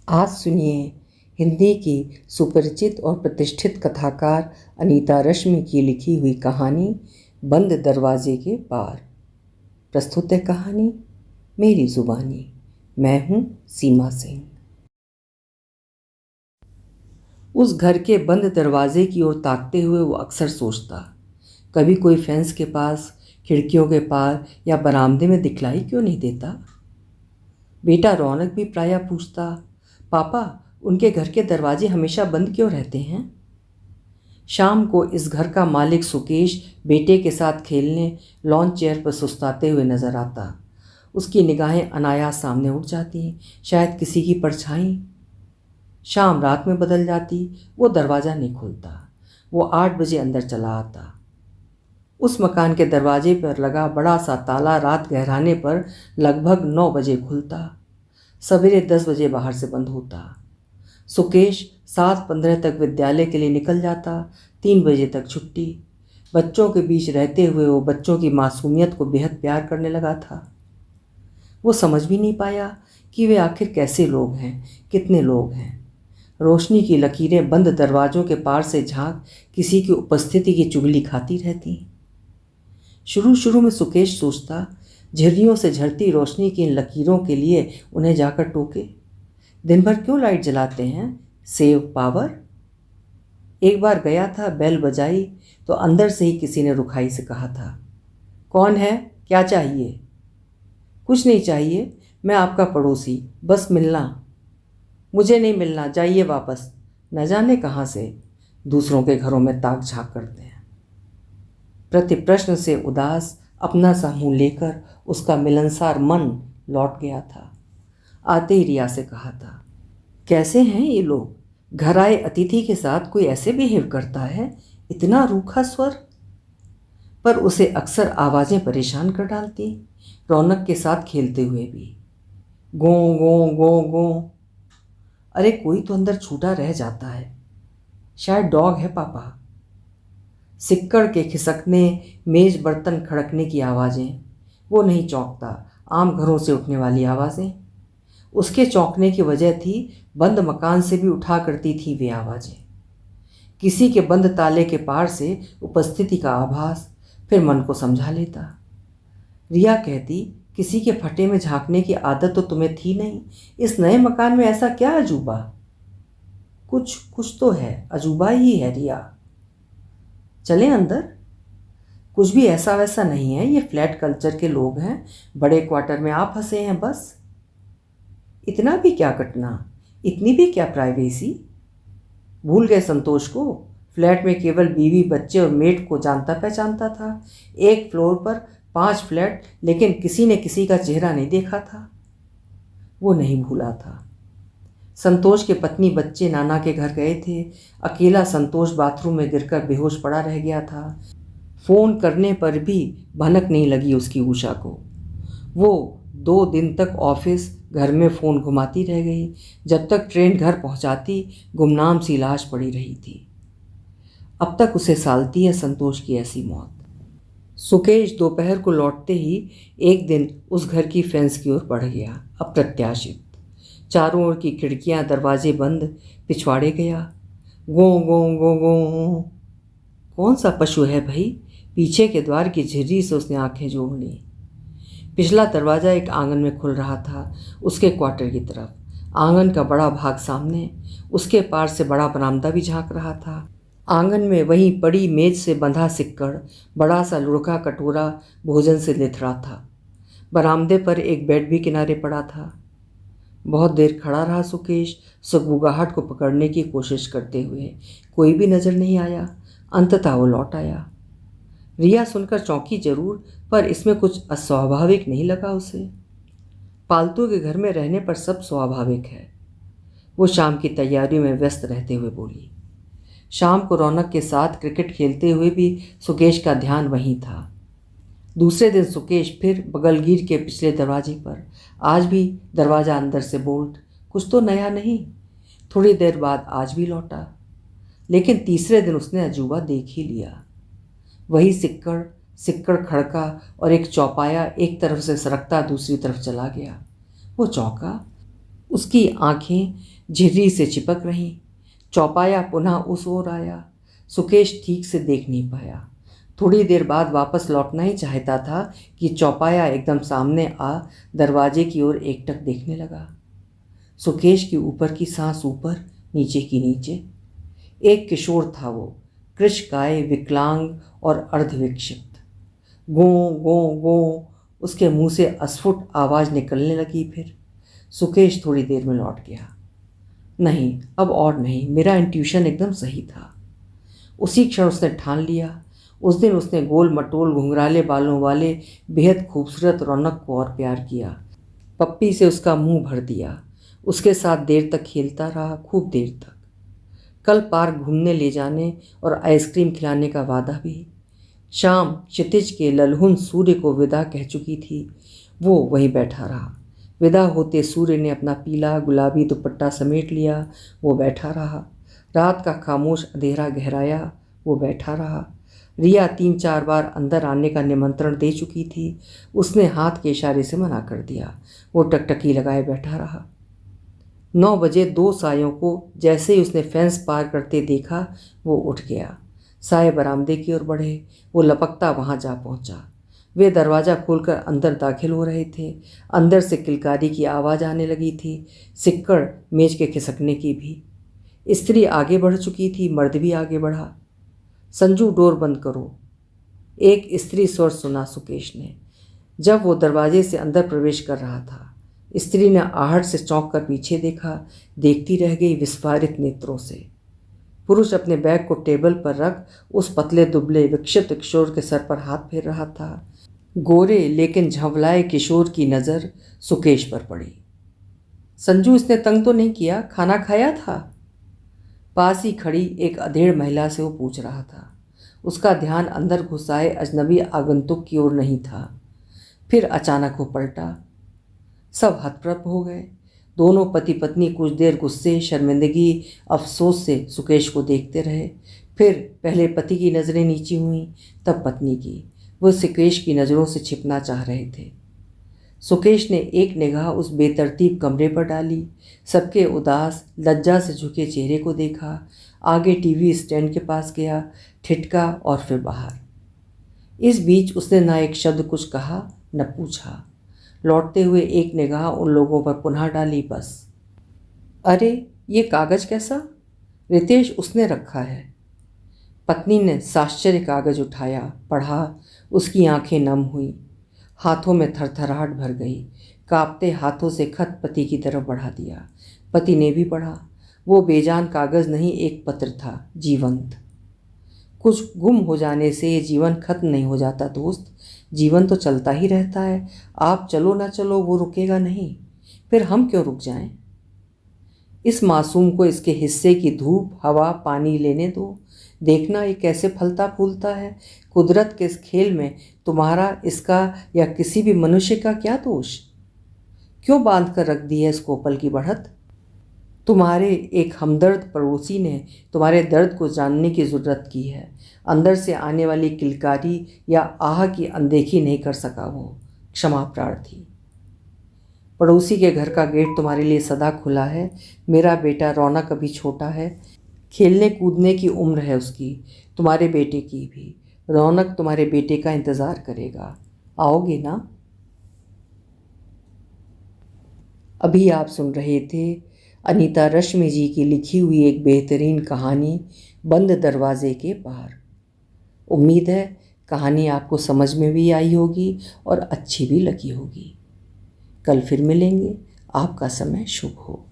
आज सुनिए हिंदी की सुपरिचित और प्रतिष्ठित कथाकार अनीता रश्मि की लिखी हुई कहानी बंद दरवाजे के पार। प्रस्तुत है कहानी मेरी जुबानी। मैं हूँ सीमा सिंह। उस घर के बंद दरवाजे की ओर ताकते हुए वो अक्सर सोचता, कभी कोई फेंस के पास, खिड़कियों के पार या बरामदे में दिखलाई क्यों नहीं देता। बेटा रौनक भी प्रायः पूछता, पापा उनके घर के दरवाजे हमेशा बंद क्यों रहते हैं। शाम को इस घर का मालिक सुकेश बेटे के साथ खेलने लॉन चेयर पर सुस्ताते हुए नजर आता। उसकी निगाहें अनायास सामने उठ जाती, शायद किसी की परछाई। शाम रात में बदल जाती, वो दरवाज़ा नहीं खुलता। वो 8 बजे अंदर चला आता। उस मकान के दरवाजे पर लगा बड़ा सा ताला रात गहराने पर लगभग 9 बजे खुलता, सवेरे 10 बजे बाहर से बंद होता। सुकेश 7:15 तक विद्यालय के लिए निकल जाता, 3 बजे तक छुट्टी। बच्चों के बीच रहते हुए वो बच्चों की मासूमियत को बेहद प्यार करने लगा था। वो समझ भी नहीं पाया कि वे आखिर कैसे लोग हैं, कितने लोग हैं। रोशनी की लकीरें बंद दरवाज़ों के पार से झांक किसी की उपस्थिति की चुगली खाती रहती। शुरू शुरू में सुकेश सोचता, झिर्रियों से झरती रोशनी की इन लकीरों के लिए उन्हें जाकर टोके। दिन भर क्यों लाइट जलाते हैं, सेव पावर। एक बार गया था, बेल बजाई तो अंदर से ही किसी ने रुखाई से कहा था, कौन है, क्या चाहिए। कुछ नहीं चाहिए, मैं आपका पड़ोसी, बस मिलना। मुझे नहीं मिलना, जाइए वापस। न जाने कहाँ से दूसरों के घरों में ताक झाँक करते हैं। प्रति प्रश्न से उदास अपना सा मुँह लेकर उसका मिलनसार मन लौट गया था। आते ही रिया से कहा था, कैसे हैं ये लोग, घर आए अतिथि के साथ कोई ऐसे बिहेव करता है, इतना रूखा स्वर। पर उसे अक्सर आवाज़ें परेशान कर डालती, रौनक के साथ खेलते हुए भी। गो गो गो गो। अरे कोई तो अंदर छूटा रह जाता है, शायद डॉग है पापा। सिक्कड़ के खिसकने, मेज बर्तन खड़कने की आवाज़ें। वो नहीं चौंकता, आम घरों से उठने वाली आवाज़ें। उसके चौंकने की वजह थी, बंद मकान से भी उठा करती थी वे आवाज़ें। किसी के बंद ताले के पार से उपस्थिति का आभास। फिर मन को समझा लेता। रिया कहती, किसी के फटे में झांकने की आदत तो तुम्हें थी नहीं, इस नए मकान में ऐसा क्या अजूबा। कुछ कुछ तो है, अजूबा ही है रिया। चलें अंदर। कुछ भी ऐसा वैसा नहीं है, ये फ्लैट कल्चर के लोग हैं, बड़े क्वार्टर में आप फंसे हैं बस। इतना भी क्या कटना, इतनी भी क्या प्राइवेसी। भूल गए संतोष को, फ्लैट में केवल बीवी बच्चे और मेड को जानता पहचानता था। एक फ्लोर पर 5 फ्लैट, लेकिन किसी ने किसी का चेहरा नहीं देखा था। वो नहीं भूला था। संतोष के पत्नी बच्चे नाना के घर गए थे। अकेला संतोष बाथरूम में गिरकर बेहोश पड़ा रह गया था। फ़ोन करने पर भी भनक नहीं लगी उसकी उषा को। वो 2 दिन तक ऑफिस घर में फ़ोन घुमाती रह गई। जब तक ट्रेन घर पहुंचाती, गुमनाम सी लाश पड़ी रही थी। अब तक उसे सालती है संतोष की ऐसी मौत। सुकेश दोपहर को लौटते ही एक दिन उस घर की फेंस की ओर बढ़ गया, अप्रत्याशित। चारों ओर की खिड़कियां, दरवाजे बंद, पिछवाड़े गया। गो गो गो गो। कौन सा पशु है भाई। पीछे के द्वार की झिर्री से उसने आंखें जोड़ ली। पिछला दरवाज़ा एक आंगन में खुल रहा था, उसके क्वार्टर की तरफ। आंगन का बड़ा भाग सामने, उसके पार से बड़ा बरामदा भी झांक रहा था। आंगन में वहीं पड़ी मेज से बंधा सिक्कड़, बड़ा सा लुढ़का कटोरा भोजन से लिथड़ा था। बरामदे पर एक बेड भी किनारे पड़ा था। बहुत देर खड़ा रहा सुकेश, सुगबुगाहट को पकड़ने की कोशिश करते हुए। कोई भी नज़र नहीं आया। अंततः वो लौट आया। रिया सुनकर चौंकी जरूर, पर इसमें कुछ अस्वाभाविक नहीं लगा उसे। पालतू के घर में रहने पर सब स्वाभाविक है। वो शाम की तैयारी में व्यस्त रहते हुए बोली। शाम को रौनक के साथ क्रिकेट खेलते हुए भी सुकेश का ध्यान वहीं था। दूसरे दिन सुकेश फिर बगलगीर के पिछले दरवाजे पर। आज भी दरवाज़ा अंदर से बोल्ट, कुछ तो नया नहीं। थोड़ी देर बाद आज भी लौटा, लेकिन तीसरे दिन उसने अजूबा देख ही लिया। वही सिक्कड़ सिक्कड़ खड़का और एक चौपाया एक तरफ से सरकता दूसरी तरफ चला गया। वो चौंका। उसकी आंखें झिर्री से चिपक रहीं। चौपाया पुनः उस ओर आया। सुकेश ठीक से देख नहीं पाया। थोड़ी देर बाद वापस लौटना ही चाहता था कि चौपाया एकदम सामने आ दरवाजे की ओर एकटक देखने लगा। सुकेश की ऊपर की सांस ऊपर, नीचे की नीचे। एक किशोर था वो, कृशकाय, विकलांग और अर्धविक्षिप्त। गो गो गो उसके मुंह से अस्फुट आवाज़ निकलने लगी। फिर सुकेश थोड़ी देर में लौट गया। नहीं, अब और नहीं, मेरा इंट्यूशन एकदम सही था। उसी क्षण उसने ठान लिया। उस दिन उसने गोल मटोल घुंघराले बालों वाले बेहद खूबसूरत रौनक को और प्यार किया। पप्पी से उसका मुंह भर दिया। उसके साथ देर तक खेलता रहा, खूब देर तक। कल पार्क घूमने ले जाने और आइसक्रीम खिलाने का वादा भी। शाम क्षितिज के ललहुन सूर्य को विदा कह चुकी थी। वो वहीं बैठा रहा। विदा होते सूर्य ने अपना पीला गुलाबी दुपट्टा समेट लिया। वो बैठा रहा। रात का खामोश अंधेरा गहराया। वो बैठा रहा। रिया 3-4 बार अंदर आने का निमंत्रण दे चुकी थी। उसने हाथ के इशारे से मना कर दिया। वो टकटकी लगाए बैठा रहा। 9 बजे 2 सायों को जैसे ही उसने फेंस पार करते देखा, वो उठ गया। साए बरामदे की ओर बढ़े। वो लपकता वहाँ जा पहुँचा। वे दरवाज़ा खोलकर अंदर दाखिल हो रहे थे। अंदर से किलकारी की आवाज़ आने लगी थी, सिक्कड़ मेज के खिसकने की भी। स्त्री आगे बढ़ चुकी थी, मर्द भी आगे बढ़ा। संजू, डोर बंद करो, एक स्त्री स्वर सुना सुकेश ने जब वो दरवाजे से अंदर प्रवेश कर रहा था। स्त्री ने आहट से चौंक कर पीछे देखा, देखती रह गई विस्फारित नेत्रों से। पुरुष अपने बैग को टेबल पर रख उस पतले दुबले विक्षिप्त किशोर के सर पर हाथ फेर रहा था। गोरे लेकिन झंवलाए किशोर की नज़र सुकेश पर पड़ी। संजू, इसने तंग तो नहीं किया? खाना खाया था? पास ही खड़ी एक अधेड़ महिला से वो पूछ रहा था। उसका ध्यान अंदर घुसाए अजनबी आगंतुक की ओर नहीं था। फिर अचानक वो पलटा। सब हतप्रभ हो गए। दोनों पति पत्नी कुछ देर गुस्से, शर्मिंदगी, अफसोस से सुकेश को देखते रहे। फिर पहले पति की नज़रें नीची हुईं, तब पत्नी की। वो सुकेश की नज़रों से छिपना चाह रहे थे। सुकेश ने एक निगाह उस बेतरतीब कमरे पर डाली। सबके उदास, लज्जा से झुके चेहरे को देखा। आगे टीवी स्टैंड के पास गया, ठिठका और फिर बाहर। इस बीच उसने न एक शब्द कुछ कहा, न पूछा। लौटते हुए एक निगाह उन लोगों पर पुनः डाली, बस। अरे, ये कागज़ कैसा? रितेश, उसने रखा है। पत्नी ने साश्चर्य कागज़ उठाया, पढ़ा। उसकी आंखें नम हुई, हाथों में थरथराहट भर गई। कांपते हाथों से खत पति की तरफ बढ़ा दिया। पति ने भी पढ़ा। वो बेजान कागज़ नहीं, एक पत्र था, जीवंत। कुछ गुम हो जाने से ये जीवन खत्म नहीं हो जाता दोस्त। जीवन तो चलता ही रहता है। आप चलो ना चलो, वो रुकेगा नहीं। फिर हम क्यों रुक जाएं? इस मासूम को इसके हिस्से की धूप, हवा, पानी लेने दो। देखना ये कैसे फलता फूलता है। कुदरत के इस खेल में तुम्हारा, इसका या किसी भी मनुष्य का क्या दोष? क्यों बांध कर रख दी है इस कोपल की बढ़त? तुम्हारे एक हमदर्द पड़ोसी ने तुम्हारे दर्द को जानने की ज़रूरत की है। अंदर से आने वाली किलकारी या आह की अनदेखी नहीं कर सका वो। क्षमा प्रार्थी। पड़ोसी के घर का गेट तुम्हारे लिए सदा खुला है। मेरा बेटा रौनक अभी छोटा है, खेलने कूदने की उम्र है उसकी, तुम्हारे बेटे की भी। रौनक तुम्हारे बेटे का इंतज़ार करेगा। आओगे ना? अभी आप सुन रहे थे अनीता रश्मि जी की लिखी हुई एक बेहतरीन कहानी, बंद दरवाजे के पार। उम्मीद है कहानी आपको समझ में भी आई होगी और अच्छी भी लगी होगी। कल फिर मिलेंगे। आपका समय शुभ हो।